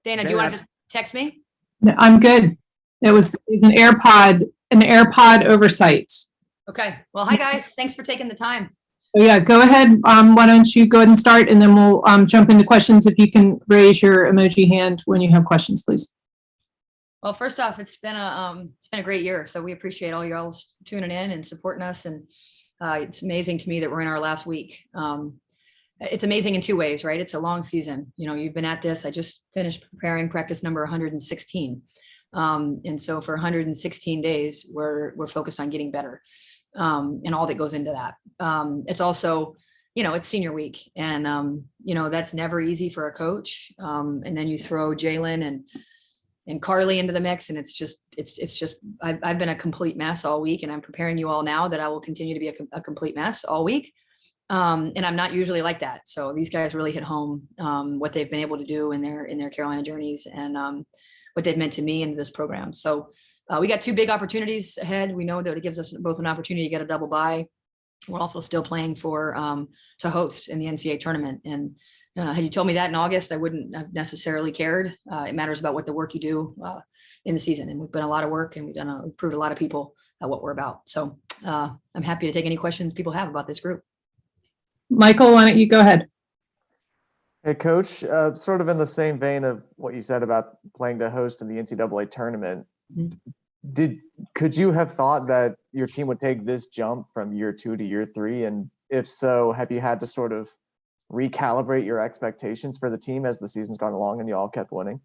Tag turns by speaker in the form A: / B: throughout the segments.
A: Dana, do you want to just text me?
B: No, I'm good. It was an AirPod oversight.
A: Okay. Well, hi guys. Thanks for taking the time.
B: So yeah, go ahead. Why don't you go ahead and start, and then we'll jump into questions. If you can raise your emoji hand when you have questions, please.
A: Well, first off, it's been a great year. So we appreciate all y'all tuning in and supporting us. And it's amazing to me that we're in our last week. It's amazing in two ways, right? It's a long season. You know, you've been at this. I just finished preparing practice number 116. And so for 116 days, we're focused on getting better. And all that goes into that. It's also, you know, it's senior week, and you know, that's never easy for a coach. And then you throw Jalen and Carly into the mix, and it's just I've been a complete mess all week, and I'm preparing you all now that I will continue to be a complete mess all week. And I'm not usually like that. So these guys really hit home what they've been able to do in their Carolina journeys, and what they've meant to me into this program. So we got two big opportunities ahead. We know that it gives us both an opportunity to get a double bye. We're also still playing for to host in the NCAA tournament. And had you told me that in August, I wouldn't have necessarily cared. It matters about what the work you do in the season. And we've been a lot of work, and we've proved a lot of people what we're about. So I'm happy to take any questions people have about this group.
B: Michael, why don't you go ahead?
C: Hey, Coach, sort of in the same vein of what you said about playing to host in the NCAA tournament, could you have thought that your team would take this jump from year 2 to year 3? And if so, have you had to sort of recalibrate your expectations for the team as the season's gone along and you all kept winning?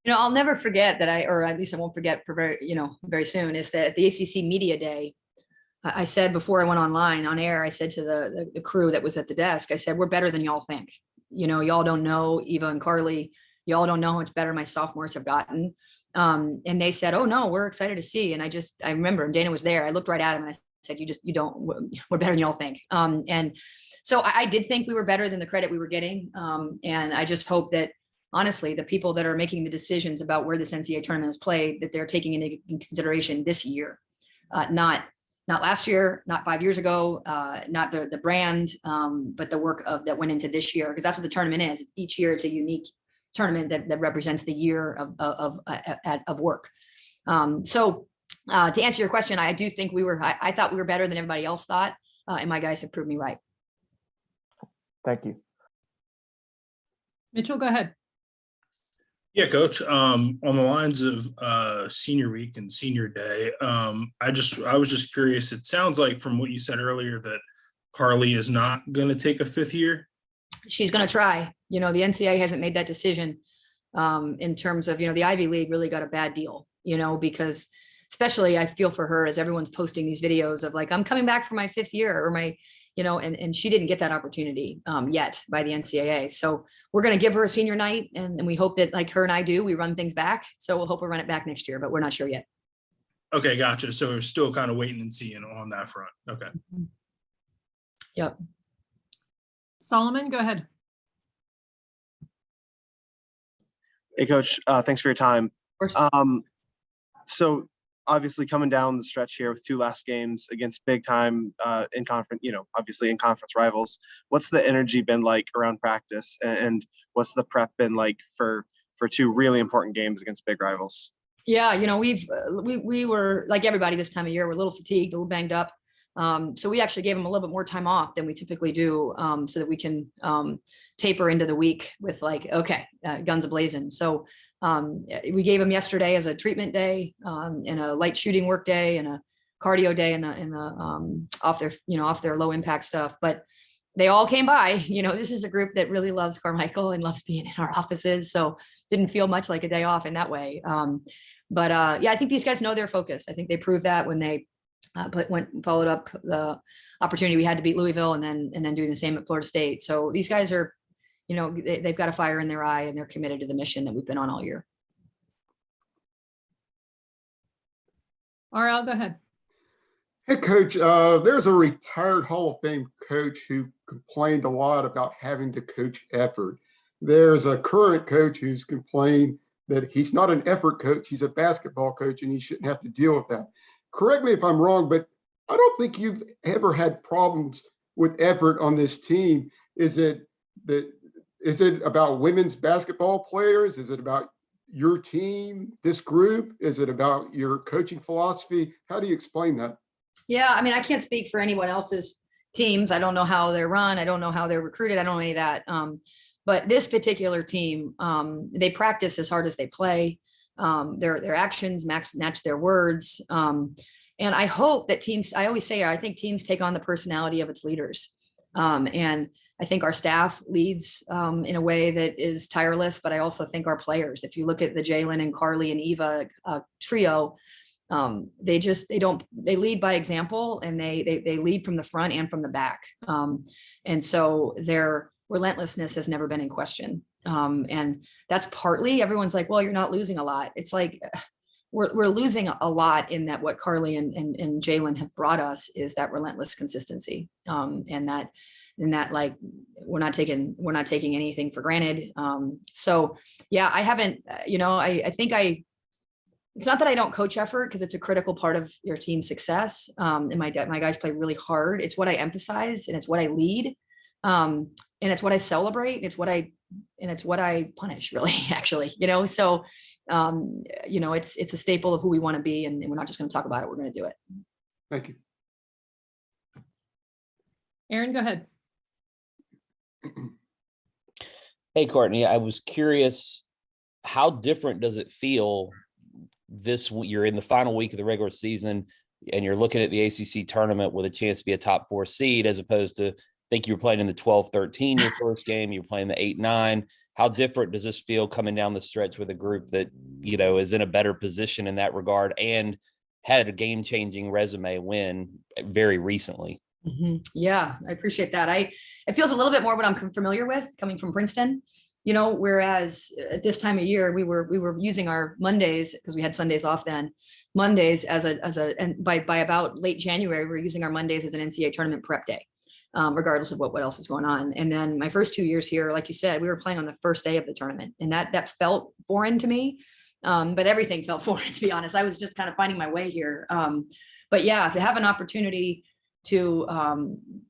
A: You know, I'll never forget that or at least I won't forget for very soon, is that at the ACC Media Day, I said before I went on air, I said to the crew that was at the desk, I said, we're better than y'all think. You know, y'all don't know, Eva and Carly, y'all don't know how much better my sophomores have gotten. And they said, oh no, we're excited to see. And I remember, and Dana was there, I looked right at him and I said, we're better than y'all think. And so I did think we were better than the credit we were getting. And I just hope that, honestly, the people that are making the decisions about where this NCAA tournament is played, that they're taking into consideration this year, not last year, not 5 years ago, not the brand, but the work that went into this year, because that's what the tournament is. Each year it's a unique tournament that represents the year of work. So to answer your question, I do think I thought we were better than everybody else thought, and my guys have proved me right.
C: Thank you.
B: Mitchell, go ahead.
D: Yeah, Coach. On the lines of senior week and senior day, I was just curious. It sounds like from what you said earlier that Carly is not going to take a 5th year. She's
A: going to try. You know, the NCAA hasn't made that decision in terms of, you know, the Ivy League really got a bad deal, you know, because especially I feel for her as everyone's posting these videos of like, I'm coming back for my 5th year or my, you know, and she didn't get that opportunity yet by the NCAA. So we're going to give her a senior night, and we hope that, like her and I do, we run things back. So we'll hope we run it back next year, but we're not sure yet.
D: Okay, gotcha. So we're still kind of waiting and seeing on that front. Okay.
A: Yep.
B: Solomon, go ahead.
E: Hey, Coach. Thanks for your time.
A: Of course.
E: So obviously coming down the stretch here with 2 last games against big time in conference, you know, obviously in conference rivals, what's the energy been like around practice, and what's the prep been like for 2 really important games against big rivals?
A: Yeah, you know, we were like everybody this time of year, we're a little fatigued, a little banged up. So we actually gave them a little bit more time off than we typically do, so that we can taper into the week with like, okay, guns a-blazing. So we gave them yesterday as a treatment day, and a light shooting work day, and a cardio day, and the off their low impact stuff. But they all came by. You know, this is a group that really loves Carmichael and loves being in our offices. So didn't feel much like a day off in that way. But yeah, I think these guys know their focus. I think they proved that when they followed up the opportunity we had to beat Louisville, and then doing the same at Florida State. So these guys are, you know, they've got a fire in their eye, and they're committed to the mission that we've been on all year.
B: RL, go ahead.
F: Hey, Coach, there's a retired Hall of Fame coach who complained a lot about having to coach effort. There's a current coach who's complained that he's not an effort coach, he's a basketball coach, and he shouldn't have to deal with that. Correct me if I'm wrong, but I don't think you've ever had problems with effort on this team. Is it that Is it about women's basketball players? Is it about your team, this group? Is it about your coaching philosophy? How do you explain that?
A: Yeah, I mean, I can't speak for anyone else's teams. I don't know how they're run. I don't know how they're recruited. I don't know any of that. But this particular team, they practice as hard as they play. Their actions match their words. And I hope that teams, I always say, I think teams take on the personality of its leaders. And I think our staff leads in a way that is tireless, but I also think our players, if you look at the Jalen and Carly and Eva trio, they lead by example, and they lead from the front and from the back. And so their relentlessness has never been in question. And that's partly, everyone's like, well, you're not losing a lot. It's like, we're losing a lot in that what Carly and Jalen have brought us is that relentless consistency. And that like, we're not taking anything for granted. So yeah, I haven't, I think it's not that I don't coach effort, because it's a critical part of your team's success. And my guys play really hard. It's what I emphasize, and it's what I lead. And it's what I celebrate. And it's what I punish, really, actually, so, it's a staple of who we want to be, and we're not just going to talk about it. We're going to do it.
F: Thank you.
B: Aaron, go ahead.
G: Hey, Courtney, I was curious, how different does it feel you're in the final week of the regular season and you're looking at the ACC tournament with a chance to be a top 4 seed, as opposed to, I think you were playing in the 12-13 your first game, you were playing the 8-9. How different does this feel coming down the stretch with a group that, is in a better position in that regard and had a game-changing resume win very recently?
A: Mm-hmm. Yeah, I appreciate that. It feels a little bit more what I'm familiar with coming from Princeton, whereas at this time of year, we were using our Mondays, because we had Sundays off then, Mondays and by about late January, we were using our Mondays as an NCAA tournament prep day, regardless of what else is going on. And then my first 2 years here, like you said, we were playing on the first day of the tournament, and that felt foreign to me. But everything felt foreign, to be honest. I was just kind of finding my way here. But yeah, to have an opportunity to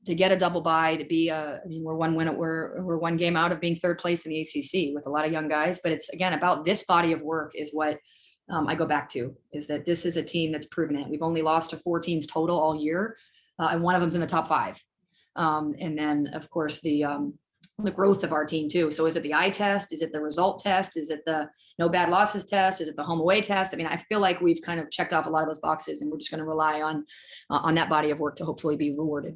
A: get a double bye, to be we're one game out of being third place in the ACC with a lot of young guys. But it's, again, about this body of work is what I go back to, is that this is a team that's proven it. We've only lost to 4 teams total all year, and one of them's in the top 5. And then, of course, the growth of our team too. So is it the eye test? Is it the result test? Is it the no bad losses test? Is it the home away test? I mean, I feel like we've kind of checked off a lot of those boxes, and we're just going to rely on that body of work to hopefully be rewarded.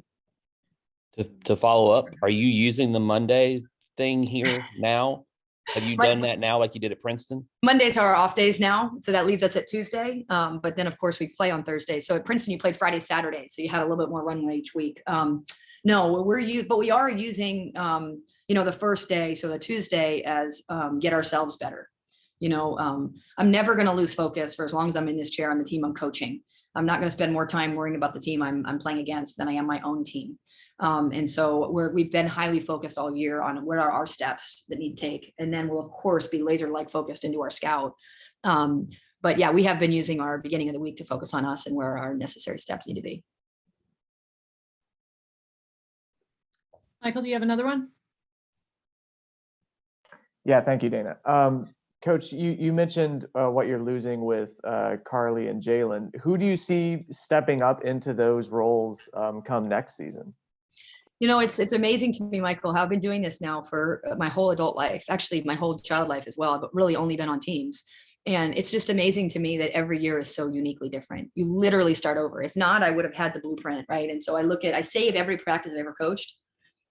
G: To follow up, are you using the Monday thing here now? Have you done that now like you did at Princeton?
A: Mondays are our off days now, so that leaves us at Tuesday. But then, of course, we play on Thursday. So at Princeton, you played Friday, Saturday, so you had a little bit more runway each week. No, but we are using the first day, so the Tuesday, as get ourselves better. I'm never going to lose focus for as long as I'm in this chair on the team I'm coaching. I'm not going to spend more time worrying about the team I'm playing against than I am my own team. And so we've been highly focused all year on what are our steps that need to take. And then we'll, of course, be laser-like focused into our scout. But yeah, we have been using our beginning of the week to focus on us and where our necessary steps need to be.
B: Michael, do you have another one?
C: Yeah, thank you, Dana. Coach, you mentioned what you're losing with Carly and Jalen. Who do you see stepping up into those roles come next season?
A: It's amazing to me, Michael, how I've been doing this now for my whole adult life, actually my whole child life as well, but really only been on teams. And it's just amazing to me that every year is so uniquely different. You literally start over. If not, I would have had the blueprint, right? And so I save every practice I've ever coached.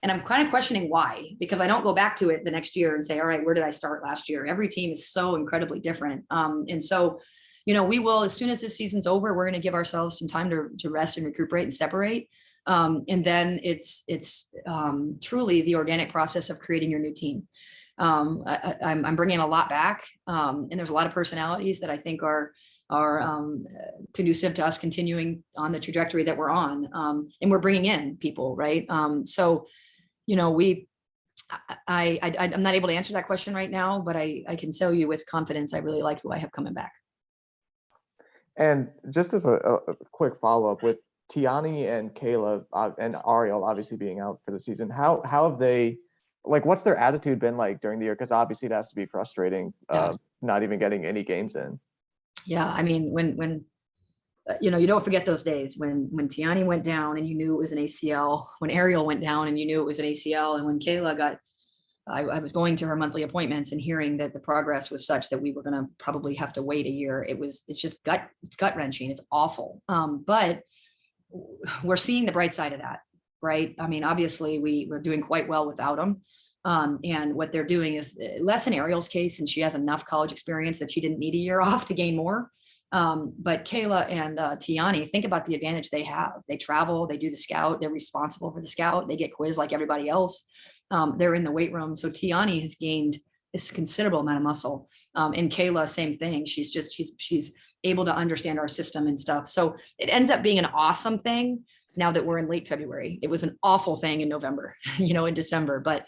A: And I'm kind of questioning why, because I don't go back to it the next year and say, all right, where did I start last year? Every team is so incredibly different. And so, we will, as soon as this season's over, we're going to give ourselves some time to rest and recuperate and separate. And then it's truly the organic process of creating your new team. I'm bringing a lot back, and there's a lot of personalities that I think are conducive to us continuing on the trajectory that we're on. And we're bringing in people, right? So, I'm not able to answer that question right now, but I can tell you with confidence, I really like who I have coming back.
C: And just as a quick follow-up, with Tiani and Kayla and Ariel obviously being out for the season, how have they like, what's their attitude been like during the year? Because obviously it has to be frustrating,
A: Yeah.
C: not even getting any games in.
A: Yeah, I mean, when you know, you don't forget those days when Tiani went down and you knew it was an ACL, when Ariel went down and you knew it was an ACL, and when Kayla got, I was going to her monthly appointments and hearing that the progress was such that we were going to probably have to wait a year. It's just gut wrenching. It's awful. But we're seeing the bright side of that, right? I mean, obviously we're doing quite well without them. And what they're doing is less in Ariel's case, and she has enough college experience that she didn't need a year off to gain more. But Kayla and Tiani, think about the advantage they have. They travel, they do the scout, they're responsible for the scout, they get quiz like everybody else. They're in the weight room. So Tiani has gained this considerable amount of muscle. And Kayla, same thing. She's able to understand our system and stuff. So it ends up being an awesome thing now that we're in late February. It was an awful thing in November, in December, but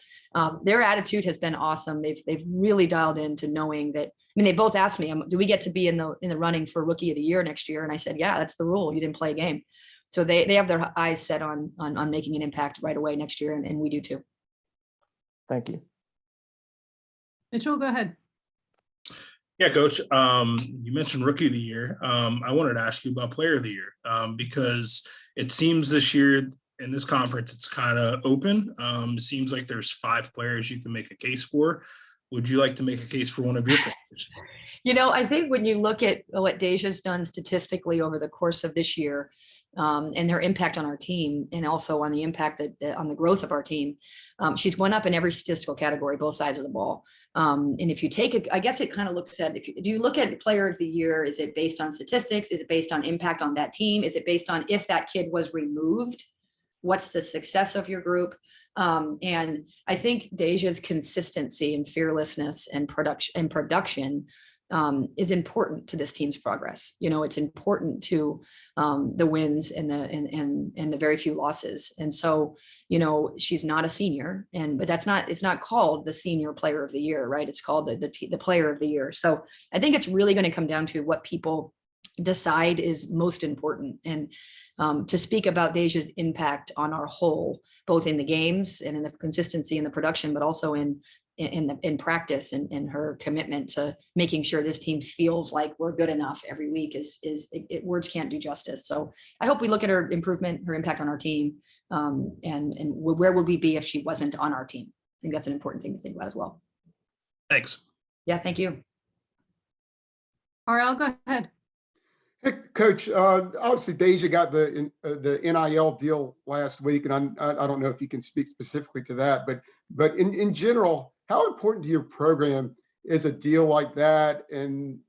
A: their attitude has been awesome. They've really dialed into knowing that. I mean, they both asked me, do we get to be in the running for rookie of the year next year? And I said, yeah, that's the rule. You didn't play a game. So they have their eyes set on making an impact right away next year. And we do too.
C: Thank you.
B: Mitchell, go ahead.
D: Yeah, Coach. You mentioned Rookie of the Year. I wanted to ask you about Player of the Year because it seems this year in this conference it's kind of open. It seems like there's 5 players you can make a case for. Would you like to make a case for one of your players?
A: I think when you look at what Deja's done statistically over the course of this year, and her impact on our team, and also on the impact on the growth of our team, she's went up in every statistical category, both sides of the ball. And if you take it, I guess it kind of looks at, do you look at Player of the Year? Is it based on statistics? Is it based on impact on that team? Is it based on if that kid was removed? What's the success of your group? And I think Deja's consistency and fearlessness and production is important to this team's progress. It's important to the wins and the very few losses. And so, she's not a senior, but it's not called the Senior Player of the Year, right? It's called the Player of the Year. So I think it's really going to come down to what people decide is most important. And to speak about Deja's impact on our whole, both in the games and in the consistency and the production, but also in practice and her commitment to making sure this team feels like we're good enough every week words can't do justice. So I hope we look at her improvement, her impact on our team, and where would we be if she wasn't on our team? I think that's an important thing to think about as well.
D: Thanks.
A: Yeah, thank you.
B: RL, go ahead.
F: Hey, Coach, obviously Deja got the NIL deal last week, and I don't know if you can speak specifically to that, but in general, how important to your program is a deal like that, and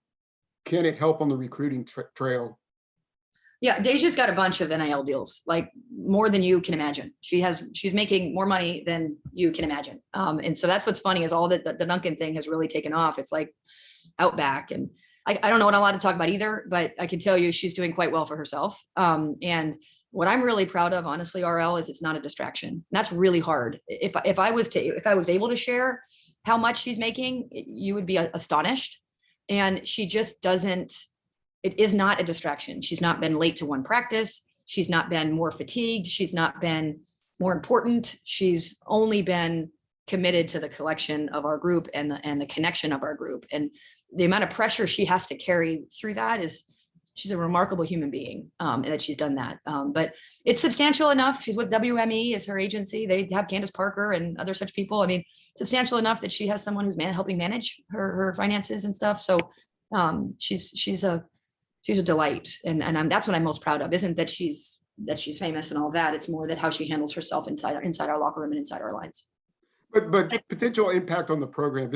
F: can it help on the recruiting trail?
A: Yeah, Deja's got a bunch of NIL deals, like more than you can imagine. She's making more money than you can imagine. And so that's what's funny is all that the Duncan thing has really taken off. It's like Outback, and I don't know what I'm allowed to talk about either, but I can tell you she's doing quite well for herself. And what I'm really proud of, honestly, RL, is it's not a distraction. And that's really hard. If I was able to share how much she's making, you would be astonished. And she just doesn't. It is not a distraction. She's not been late to one practice. She's not been more fatigued. She's not been more important. She's only been committed to the collection of our group and the connection of our group. And the amount of pressure she has to carry through that she's a remarkable human being, and that she's done that. But it's substantial enough. She's with WME as her agency. They have Candace Parker and other such people. I mean, substantial enough that she has someone who's helping manage her finances and stuff. So she's a delight. And that's what I'm most proud of. Isn't that she's famous and all that. It's more that how she handles herself inside our locker room and inside our lines.
F: But potential impact on the program,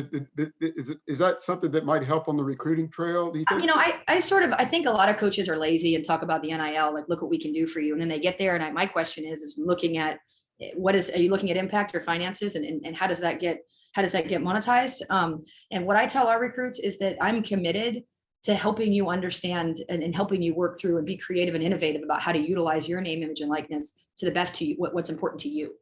F: is that something that might help on the recruiting trail, do you think?
A: I think a lot of coaches are lazy and talk about the NIL, like, look what we can do for you. And then they get there. And my question is looking at are you looking at impact or finances, and how does that get monetized? And what I tell our recruits is that I'm committed to helping you understand and helping you work through and be creative and innovative about how to utilize your name, image, and likeness to the best to you, what's important to you.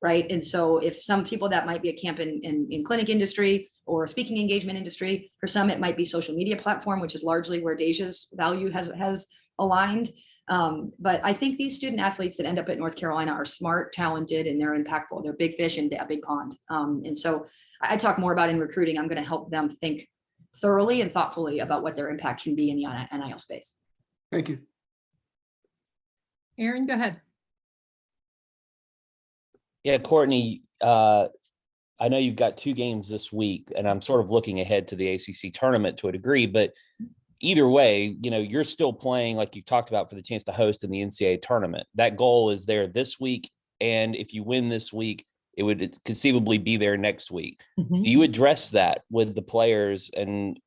A: Right. And so if some people, that might be a camp in clinic industry or speaking engagement industry, for some, it might be social media platform, which is largely where Deja's value has aligned. But I think these student athletes that end up at North Carolina are smart, talented, and they're impactful. They're big fish in a big pond. And so I talk more about in recruiting. I'm going to help them think thoroughly and thoughtfully about what their impact can be in the NIL space.
F: Thank you.
B: Aaron, go ahead.
G: Yeah, Courtney, I know you've got 2 games this week, and I'm sort of looking ahead to the ACC tournament to a degree, but either way, you're still playing, like you talked about, for the chance to host in the NCAA tournament. That goal is there this week, and if you win this week, it would conceivably be there next week.
B: Mhm.
G: Do you address that with the players and,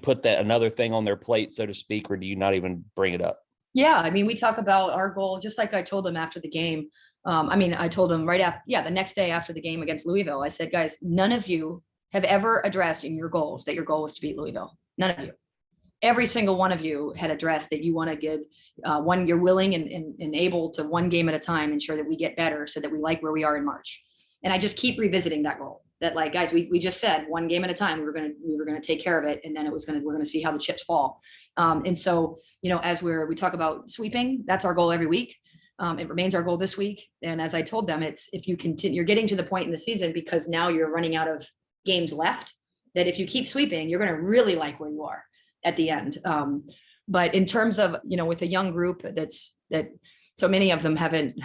G: put that another thing on their plate, so to speak, or do you not even bring it up?
A: Yeah, I mean, we talk about our goal, just like I told them after the game. I told them right after, the next day after the game against Louisville, I said, guys, none of you have ever addressed in your goals that your goal was to beat Louisville. None of you. Every single one of you had addressed that you want to get you're willing and able to, one game at a time, ensure that we get better so that we like where we are in March. And I just keep revisiting that goal, that like, guys, we just said one game at a time, we were going to take care of it. And then we're going to see how the chips fall. And so, as we talk about sweeping, that's our goal every week. It remains our goal this week. And as I told them, it's, if you continue, you're getting to the point in the season, because now you're running out of games left, that if you keep sweeping, you're going to really like where you are at the end. But in terms of, with a young group that so many of them haven't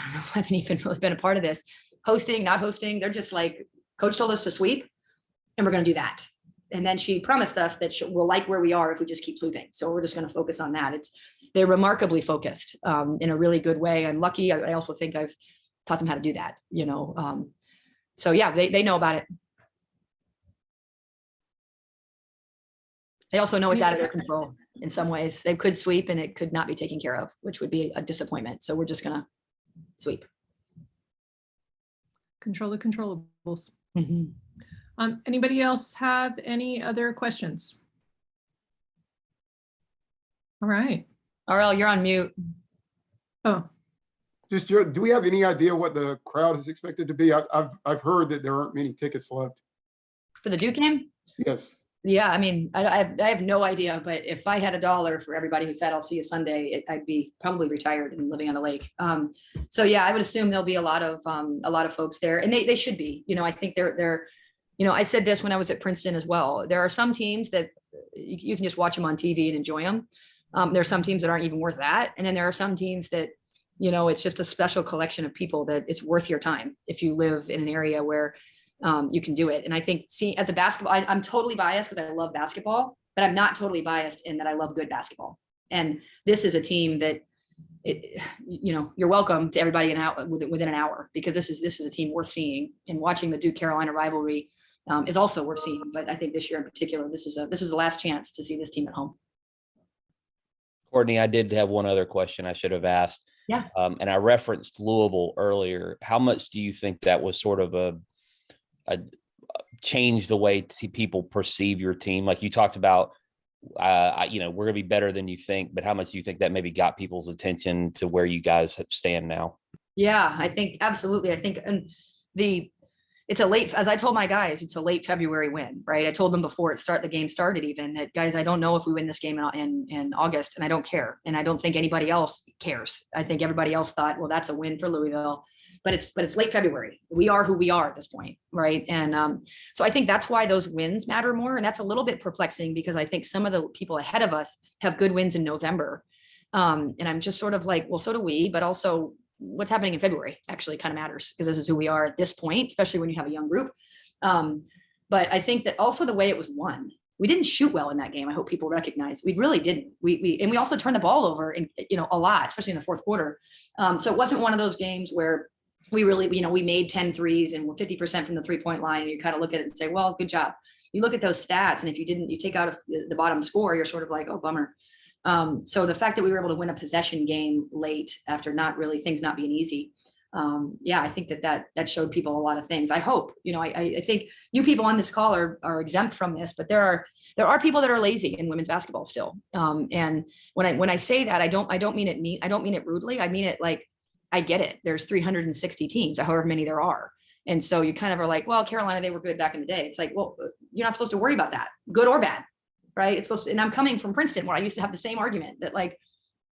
A: even really been a part of this, hosting, not hosting, they're just like, coach told us to sweep and we're going to do that. And then she promised us that we'll like where we are if we just keep sweeping. So we're just going to focus on that. They're remarkably focused in a really good way. I'm lucky. I also think I've taught them how to do that, so yeah, they know about it. They also know it's out of their control in some ways. They could sweep and it could not be taken care of, which would be a disappointment. So we're just going to sweep.
B: Control the controllables.
A: Mm-hmm.
B: Anybody else have any other questions? All right.
A: RL, you're on mute.
B: Oh,
F: Do we have any idea what the crowd is expected to be? I've heard that there aren't many tickets left.
A: For the Duke game?
F: Yes.
A: Yeah, I have no idea, but if I had $1 for everybody who said I'll see you Sunday, I'd be probably retired and living on the lake. So yeah, I would assume there'll be a lot of folks there, and they should be. I think they're I said this when I was at Princeton as well. There are some teams that you can just watch them on TV and enjoy them. There are some teams that aren't even worth that, and then there are some teams that it's just a special collection of people that it's worth your time if you live in an area where you can do it. And I think, as a basketball, I'm totally biased because I love basketball, but I'm not totally biased in that I love good basketball. And this is a team that, you're welcome to everybody within an hour, because this is a team worth seeing. And watching the Duke Carolina rivalry is also worth seeing. But I think this year in particular, this is the last chance to see this team at home.
G: Courtney, I did have one other question I should have asked.
A: Yeah.
G: And I referenced Louisville earlier. How much do you think that was sort of a change the way people perceive your team? Like you talked about, we're going to be better than you think, but how much do you think that maybe got people's attention to where you guys stand now?
A: Yeah, I think absolutely. I think, and it's a late, as I told my guys, it's a late February win, right? I told them before the game started even, that guys, I don't know if we win this game in August, and I don't care. And I don't think anybody else cares. I think everybody else thought, well, that's a win for Louisville, but it's late February. We are who we are at this point, right? And so I think that's why those wins matter more. And that's a little bit perplexing, because I think some of the people ahead of us have good wins in November. And I'm just sort of like, well, so do we, but also what's happening in February actually kind of matters, because this is who we are at this point, especially when you have a young group. But I think that also the way it was won, we didn't shoot well in that game. I hope people recognize we really didn't. We also turned the ball over and a lot, especially in the fourth quarter. So it wasn't one of those games where we really, we made 10 threes and we're 50% from the 3-point line, and you kind of look at it and say, well, good job. You look at those stats, and if you didn't, you take out the bottom score, you're sort of like, oh, bummer. So the fact that we were able to win a possession game late after things not being easy. I think that showed people a lot of things. I hope, I think you people on this call are exempt from this, but there are people that are lazy in women's basketball still. And when I say that, I don't mean it rudely. I mean it like, I get it. There's 360 teams, however many there are. And so you kind of are like, well, Carolina, they were good back in the day. It's like, well, you're not supposed to worry about that, good or bad. Right. It's supposed to, and I'm coming from Princeton, where I used to have the same argument that, like,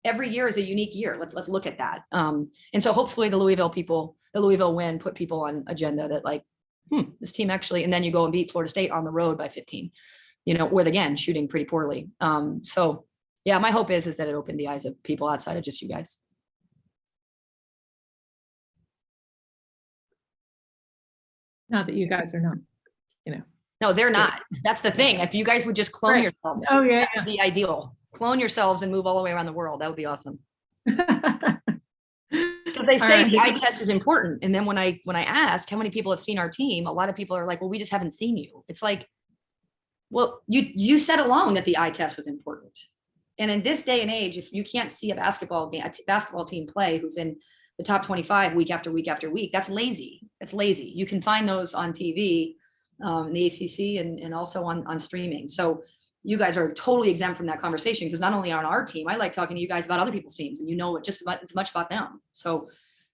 A: every year is a unique year. Let's look at that. And so hopefully the Louisville win put people on agenda that like, this team actually, and then you go and beat Florida State on the road by 15, with again, shooting pretty poorly. So yeah, my hope is that it opened the eyes of people outside of just you guys.
B: Not that you guys are not.
A: No, they're not. That's the thing. If you guys would just clone
B: Right.
A: yourselves,
B: Oh, yeah,
A: that would be ideal. Clone yourselves and move all the way around the world. That would be awesome.
B: yeah.
A: Because they say
B: All
A: the
B: right.
A: eye test is important. And then when I ask how many people have seen our team, a lot of people are like, well, we just haven't seen you. It's like, well, you said alone that the eye test was important. And in this day and age, if you can't see a basketball team play who's in the top 25 week after week after week, that's lazy. That's lazy. You can find those on TV, in the ACC and also on streaming. So you guys are totally exempt from that conversation because not only on our team, I like talking to you guys about other people's teams and just about as much about them. So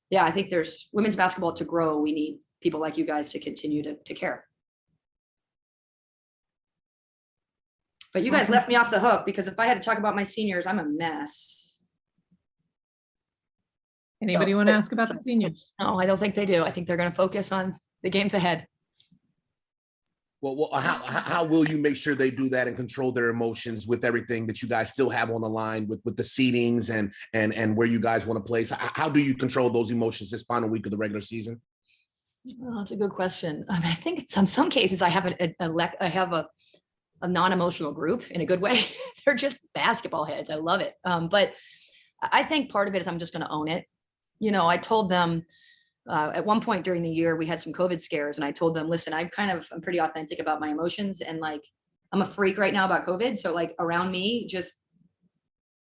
A: yeah, I think there's women's basketball to grow. We need people like you guys to continue to care. But you guys
B: Awesome.
A: left me off the hook because if I had to talk about my seniors, I'm a mess.
B: Anybody
A: So-
B: want to ask about the seniors?
A: No, I don't think they do. I think they're going to focus on the games ahead.
H: Well, how will you make sure they do that and control their emotions with everything that you guys still have on the line with the seedings and where you guys want to place? How do you control those emotions this final week of the regular season?
A: Oh, that's a good question. I think in some cases I have a non-emotional group in a good way. They're just basketball heads. I love it. But I think part of it is I'm just going to own it. I told them at one point during the year, we had some COVID scares and I told them, listen, I'm pretty authentic about my emotions and like, I'm a freak right now about COVID. So like around me, just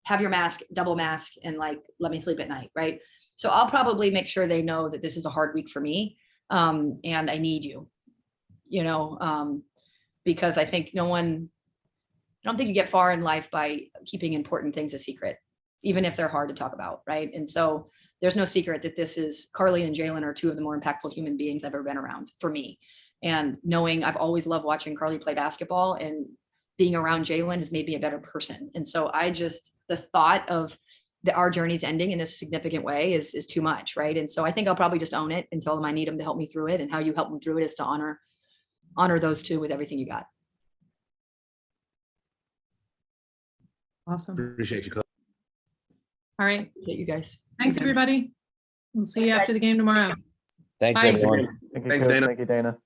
A: have your mask, double mask, and like, let me sleep at night. Right. So I'll probably make sure they know that this is a hard week for me. And I need you, because I think I don't think you get far in life by keeping important things a secret, even if they're hard to talk about. Right. And so there's no secret that Carly and Jalen are two of the more impactful human beings I've ever been around for me. And knowing I've always loved watching Carly play basketball and being around Jalen has made me a better person. And so the thought of our journey's ending in this significant way is too much. Right. And so I think I'll probably just own it and tell them I need them to help me through it. And how you help them through it is to honor those two with everything you got.
B: Awesome.
H: Appreciate you, Coach.
B: All right.
A: Appreciate you guys.
B: Thanks, everybody. We'll see you after the game tomorrow.
G: Thanks,
B: Bye.
G: everyone.
C: Thank you,
H: Thanks,
C: Coach.
H: Dana.
C: Thank you, Dana.